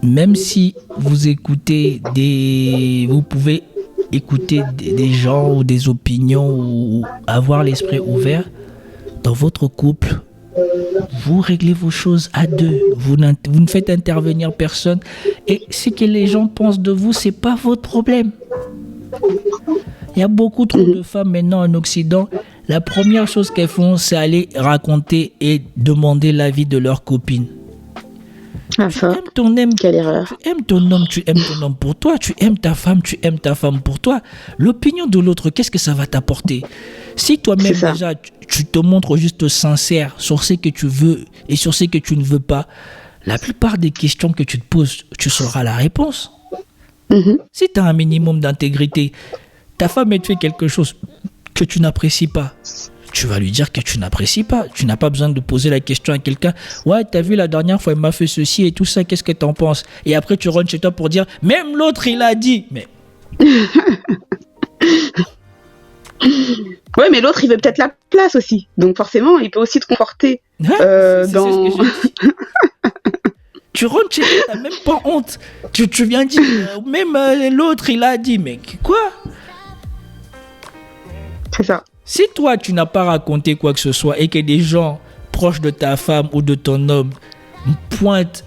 même si vous pouvez écouter des gens ou des opinions ou avoir l'esprit ouvert, dans votre couple, vous réglez vos choses à deux. Vous ne faites intervenir personne. Et ce que les gens pensent de vous, c'est pas votre problème. Il y a beaucoup trop de femmes maintenant en Occident. La première chose qu'elles font, c'est aller raconter et demander l'avis de leur copine. Ah, ça. Quelle erreur. Tu aimes ton homme pour toi. Tu aimes ta femme pour toi. L'opinion de l'autre, qu'est-ce que ça va t'apporter? Si toi-même déjà, tu te montres juste sincère sur ce que tu veux et sur ce que tu ne veux pas, la plupart des questions que tu te poses, tu sauras la réponse. Si tu as un minimum d'intégrité, ta femme elle te fait quelque chose que tu n'apprécies pas, tu vas lui dire que tu n'apprécies pas. Tu n'as pas besoin de poser la question à quelqu'un. Ouais, t'as vu la dernière fois, il m'a fait ceci et tout ça, qu'est-ce que t'en penses? Et après, tu rentres chez toi pour dire, même l'autre, il a dit. Mais... ouais, mais l'autre, il veut peut-être la place aussi. Donc forcément, il peut aussi te conforter dans... C'est ce que je dis. Tu rentres chez toi, t'as même pas honte. Tu viens dire, même l'autre, il a dit. Mais quoi? C'est ça. Si toi, tu n'as pas raconté quoi que ce soit et que des gens proches de ta femme ou de ton homme pointent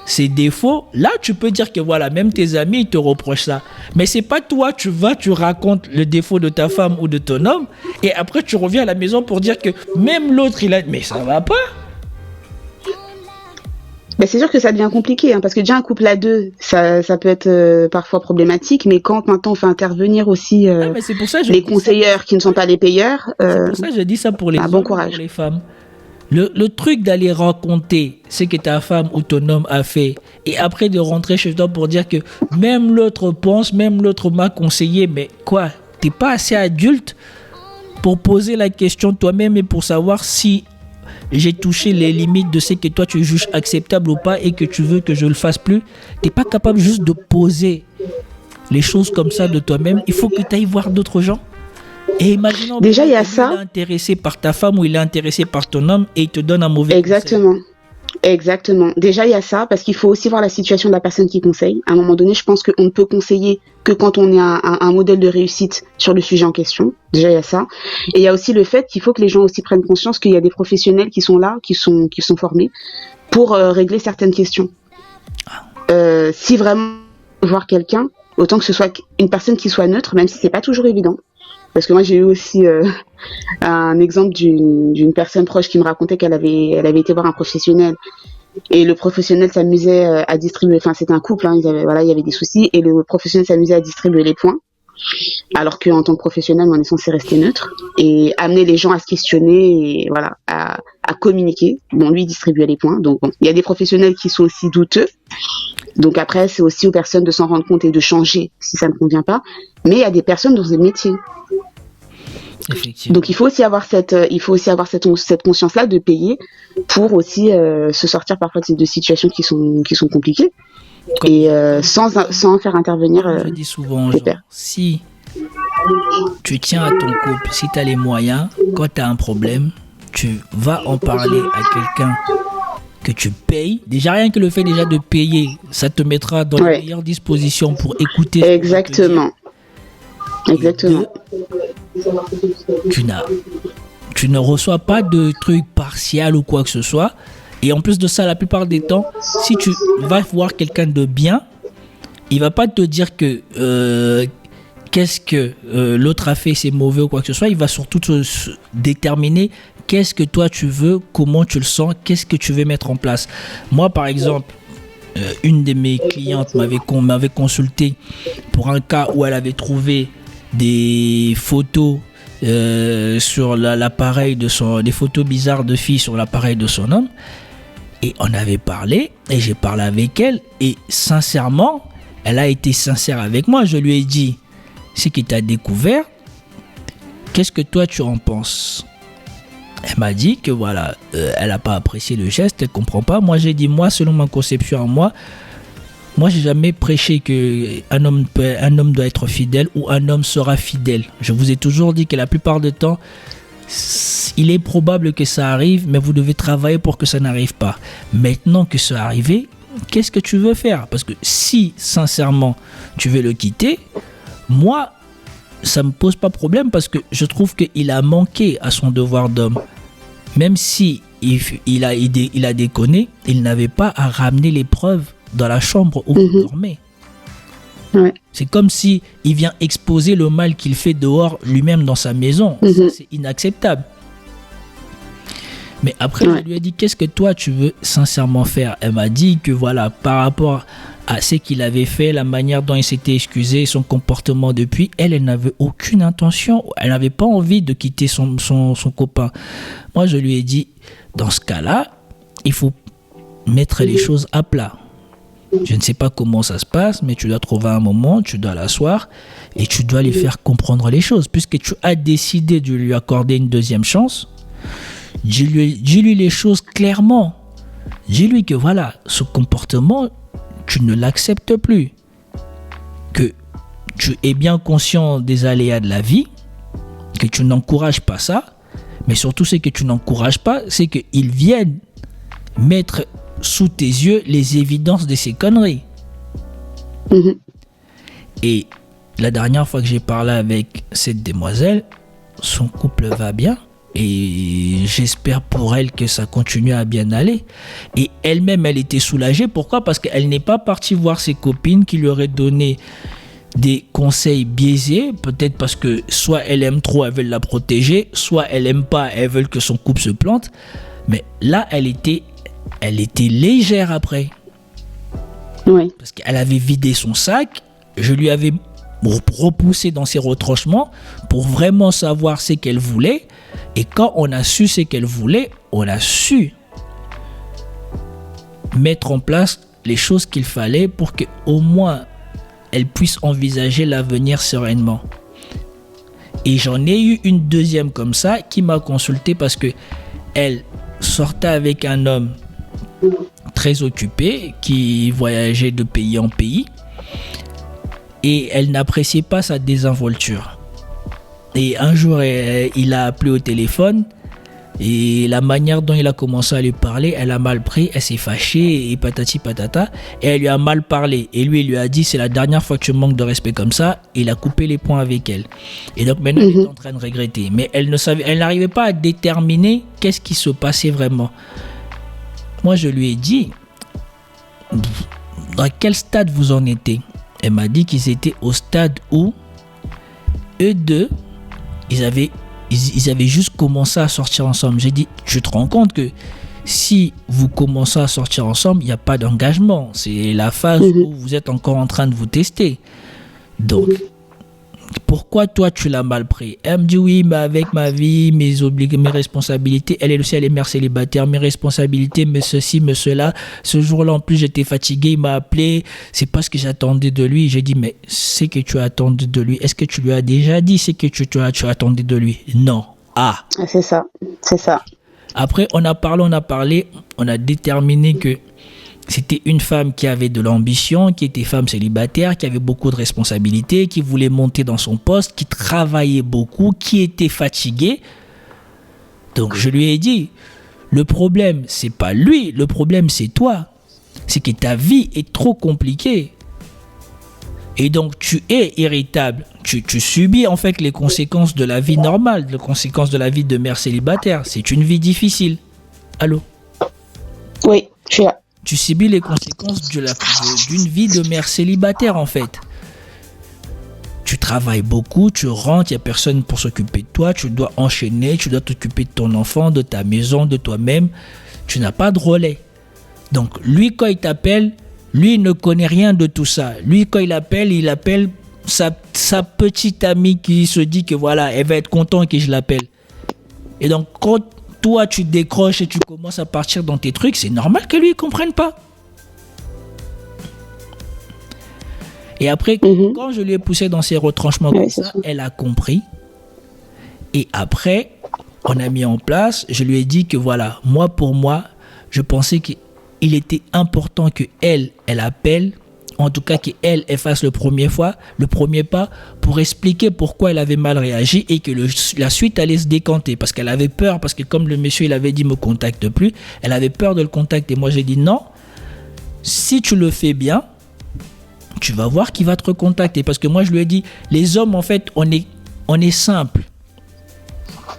ses défauts, là, tu peux dire que voilà, même tes amis, ils te reprochent ça. Mais c'est pas toi, tu racontes le défaut de ta femme ou de ton homme et après, tu reviens à la maison pour dire que même l'autre, il a... Mais ça va pas. Ben c'est sûr que ça devient compliqué, parce que déjà un couple à deux, ça peut être parfois problématique, mais quand maintenant on fait intervenir aussi c'est pour ça les conseilleurs qui ne sont pas les payeurs, c'est pour ça que je dis ça pour les hommes, bon courage. pour les femmes. Le truc d'aller raconter ce que ta femme ou ton homme a fait et après de rentrer chez toi pour dire que même l'autre pense, même l'autre m'a conseillé, mais quoi, t'es pas assez adulte pour poser la question toi-même et pour savoir si j'ai touché les limites de ce que toi tu juges acceptable ou pas et que tu veux que je le fasse plus. T'es pas capable juste de poser les choses comme ça de toi-même. Il faut que tu ailles voir d'autres gens. Et imaginons déjà il y a ça. Il est intéressé par ta femme ou il est intéressé par ton homme et il te donne un mauvais Exactement. Exactement. Déjà, il y a ça, parce qu'il faut aussi voir la situation de la personne qui conseille. À un moment donné, je pense qu'on ne peut conseiller que quand on est un modèle de réussite sur le sujet en question. Déjà, il y a ça. Et il y a aussi le fait qu'il faut que les gens aussi prennent conscience qu'il y a des professionnels qui sont là, qui sont formés pour régler certaines questions. Si vraiment voir quelqu'un, autant que ce soit une personne qui soit neutre, même si c'est pas toujours évident. Parce que moi, j'ai eu aussi un exemple d'une personne proche qui me racontait qu'elle avait été voir un professionnel. Et le professionnel s'amusait à distribuer... Enfin, c'était un couple, il y avait des soucis. Et le professionnel s'amusait à distribuer les points. Alors qu'en tant que professionnel, on est censé rester neutre. Et amener les gens à se questionner et voilà, à communiquer. Bon, lui, il distribuait les points. Donc, bon, il y a des professionnels qui sont aussi douteux. Donc après, c'est aussi aux personnes de s'en rendre compte et de changer si ça ne convient pas. Mais il y a des personnes dans ce métier. Donc il faut aussi avoir cette conscience-là de payer pour aussi se sortir parfois de situations qui sont compliquées et sans faire intervenir. Je dis souvent aux gens, si tu tiens à ton couple, si tu as les moyens, quand tu as un problème, tu vas en parler à quelqu'un que tu payes. Déjà, rien que le fait déjà de payer, ça te mettra dans les meilleures dispositions pour écouter. Exactement. Exactement. Tu ne reçois pas de trucs partiels ou quoi que ce soit. Et en plus de ça, la plupart des temps, si tu vas voir quelqu'un de bien, il va pas te dire que qu'est-ce que l'autre a fait, c'est mauvais ou quoi que ce soit. Il va surtout te déterminer qu'est-ce que toi tu veux, comment tu le sens, qu'est-ce que tu veux mettre en place. Moi, par exemple, une de mes clientes m'avait consulté pour un cas où elle avait trouvé des photos sur l'appareil des photos bizarres de filles sur l'appareil de son homme, et on avait parlé et j'ai parlé avec elle et sincèrement elle a été sincère avec moi. Je lui ai dit ce que tu as découvert, qu'est-ce que toi tu en penses? Elle m'a dit que voilà, elle n'a pas apprécié le geste, elle comprend pas. Moi j'ai dit, moi selon ma conception à moi j'ai jamais prêché qu'un homme doit être fidèle ou un homme sera fidèle. Je vous ai toujours dit que la plupart du temps, il est probable que ça arrive, mais vous devez travailler pour que ça n'arrive pas. Maintenant que ça arrive, qu'est-ce que tu veux faire? Parce que si, sincèrement, tu veux le quitter, moi, ça me pose pas problème parce que je trouve qu'il a manqué à son devoir d'homme. Même si il a déconné, il n'avait pas à ramener les preuves dans la chambre où vous dormez. Ouais. C'est comme si il vient exposer le mal qu'il fait dehors lui-même dans sa maison. Ça, c'est inacceptable. Mais après, je lui ai dit, qu'est-ce que toi tu veux sincèrement faire? Elle m'a dit que voilà, par rapport à ce qu'il avait fait, la manière dont il s'était excusé, son comportement depuis, elle n'avait aucune intention, elle n'avait pas envie de quitter son copain. Moi, je lui ai dit, dans ce cas-là, il faut mettre les choses à plat. Je ne sais pas comment ça se passe, mais tu dois trouver un moment, tu dois l'asseoir et tu dois lui faire comprendre les choses. Puisque tu as décidé de lui accorder une deuxième chance, dis-lui les choses clairement. Dis-lui que voilà, ce comportement, tu ne l'acceptes plus. Que tu es bien conscient des aléas de la vie, que tu n'encourages pas ça, mais surtout ce que tu n'encourages pas, c'est qu'ils viennent mettre sous tes yeux les évidences de ces conneries. Et la dernière fois que j'ai parlé avec cette demoiselle, son couple va bien et j'espère pour elle que ça continue à bien aller. Et elle-même, elle était soulagée. Pourquoi? Parce qu'elle n'est pas partie voir ses copines qui lui auraient donné des conseils biaisés, peut-être parce que soit elle aime trop, elle veut la protéger, soit elle aime pas, elle veut que son couple se plante. Mais là, elle était légère après. Oui. Parce qu'elle avait vidé son sac. Je lui avais repoussé dans ses retranchements pour vraiment savoir ce qu'elle voulait. Et quand on a su ce qu'elle voulait, on a su mettre en place les choses qu'il fallait pour qu'au moins elle puisse envisager l'avenir sereinement. Et j'en ai eu une deuxième comme ça qui m'a consulté parce que elle sortait avec un homme très occupé qui voyageait de pays en pays et elle n'appréciait pas sa désinvolture. Et un jour, il a appelé au téléphone et la manière dont il a commencé à lui parler, elle a mal pris, elle s'est fâchée et patati patata et elle lui a mal parlé. Et lui, il lui a dit, c'est la dernière fois que tu manques de respect comme ça. Et il a coupé les ponts avec elle. Et donc maintenant, elle est en train de regretter. Mais elle n'arrivait pas à déterminer qu'est-ce qui se passait vraiment. Moi, je lui ai dit, dans quel stade vous en étiez? Elle m'a dit qu'ils étaient au stade où eux deux, ils avaient juste commencé à sortir ensemble. J'ai dit, tu te rends compte que si vous commencez à sortir ensemble, il n'y a pas d'engagement. C'est la phase où vous êtes encore en train de vous tester. Donc, pourquoi toi tu l'as mal pris? Elle me dit oui, mais avec ma vie, mes responsabilités, elle aussi elle est mère célibataire, mes responsabilités, mais ceci, mais cela. Ce jour-là en plus j'étais fatigué, il m'a appelé, c'est pas ce que j'attendais de lui. J'ai dit mais c'est que tu as attendu de lui, est-ce que tu lui as déjà dit c'est que tu attendais de lui? Non. Ah. C'est ça. Après on a parlé, on a déterminé que c'était une femme qui avait de l'ambition, qui était femme célibataire, qui avait beaucoup de responsabilités, qui voulait monter dans son poste, qui travaillait beaucoup, qui était fatiguée. Donc je lui ai dit, le problème, c'est pas lui, le problème, c'est toi. C'est que ta vie est trop compliquée. Et donc tu es irritable. Tu subis en fait les conséquences de la vie normale, les conséquences de la vie de mère célibataire. C'est une vie difficile. Allô? Oui, je suis là. Tu subis les conséquences d'une vie de mère célibataire en fait. Tu travailles beaucoup, tu rentres, il n'y a personne pour s'occuper de toi, tu dois enchaîner, tu dois t'occuper de ton enfant, de ta maison, de toi-même. Tu n'as pas de relais. Donc lui quand il t'appelle, lui il ne connaît rien de tout ça. Lui quand il appelle sa petite amie qui se dit que voilà, elle va être contente que je l'appelle. Et donc quand toi tu décroches et tu commences à partir dans tes trucs, c'est normal que lui il comprenne pas. Et après, quand je lui ai poussé dans ses retranchements comme ça, elle a compris. Et après, on a mis en place, je lui ai dit que voilà, pour moi, je pensais qu'il était important que elle appelle, en tout cas qu'elle fasse le premier pas pour expliquer pourquoi elle avait mal réagi et que la suite allait se décanter parce qu'elle avait peur, parce que comme le monsieur il avait dit me contacte plus, elle avait peur de le contacter. Moi j'ai dit non, Si tu le fais bien, tu vas voir qu'il va te recontacter. Parce que moi, je lui ai dit, les hommes, en fait, on est simple.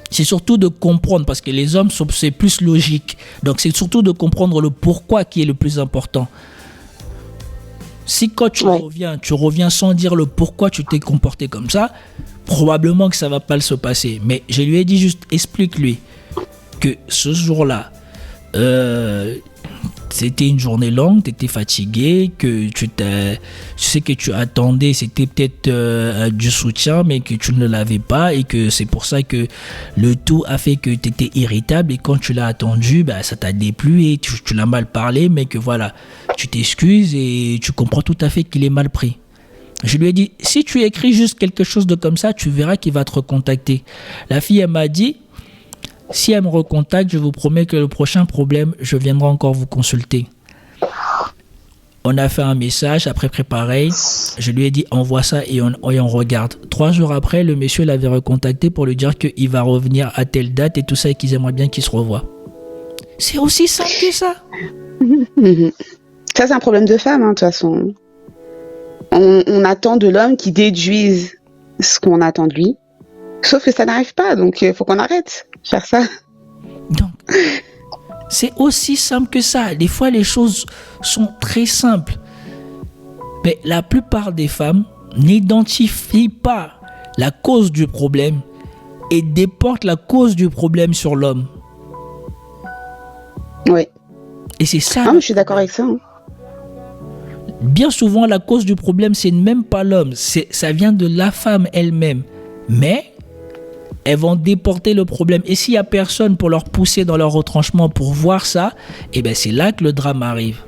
C'est surtout de comprendre, parce que les hommes, c'est plus logique. Donc, c'est surtout de comprendre le pourquoi qui est le plus important. Si quand tu reviens sans dire le pourquoi tu t'es comporté comme ça, probablement que ça va pas se passer. Mais je lui ai dit juste, explique-lui que ce jour-là, c'était une journée longue, tu étais fatigué, que tu sais que tu attendais, c'était peut-être du soutien, mais que tu ne l'avais pas, et que c'est pour ça que le tout a fait que tu étais irritable, et quand tu l'as attendu, bah, ça t'a déplu et tu l'as mal parlé, mais que voilà, tu t'excuses et tu comprends tout à fait qu'il est mal pris. Je lui ai dit, si tu écris juste quelque chose de comme ça, tu verras qu'il va te recontacter. La fille, elle m'a dit, si elle me recontacte, je vous promets que le prochain problème, je viendrai encore vous consulter. On a fait un message, après préparé. Je lui ai dit, envoie ça et on regarde. 3 jours après, le monsieur l'avait recontacté pour lui dire qu'il va revenir à telle date et tout ça, et qu'ils aimeraient bien qu'il se revoie. C'est aussi simple que ça. Ça, c'est un problème de femme, de toute façon. On attend de l'homme qu'il déduise ce qu'on attend de lui. Sauf que ça n'arrive pas, donc il faut qu'on arrête de faire ça. Donc, c'est aussi simple que ça. Des fois, les choses sont très simples. Mais la plupart des femmes n'identifient pas la cause du problème et déportent la cause du problème sur l'homme. Oui. Et c'est ça. Ah, mais je suis d'accord avec ça. Bien souvent, la cause du problème, c'est même pas l'homme. Ça vient de la femme elle-même. Mais elles vont déporter le problème. Et s'il n'y a personne pour leur pousser dans leur retranchement pour voir ça, eh ben c'est là que le drame arrive.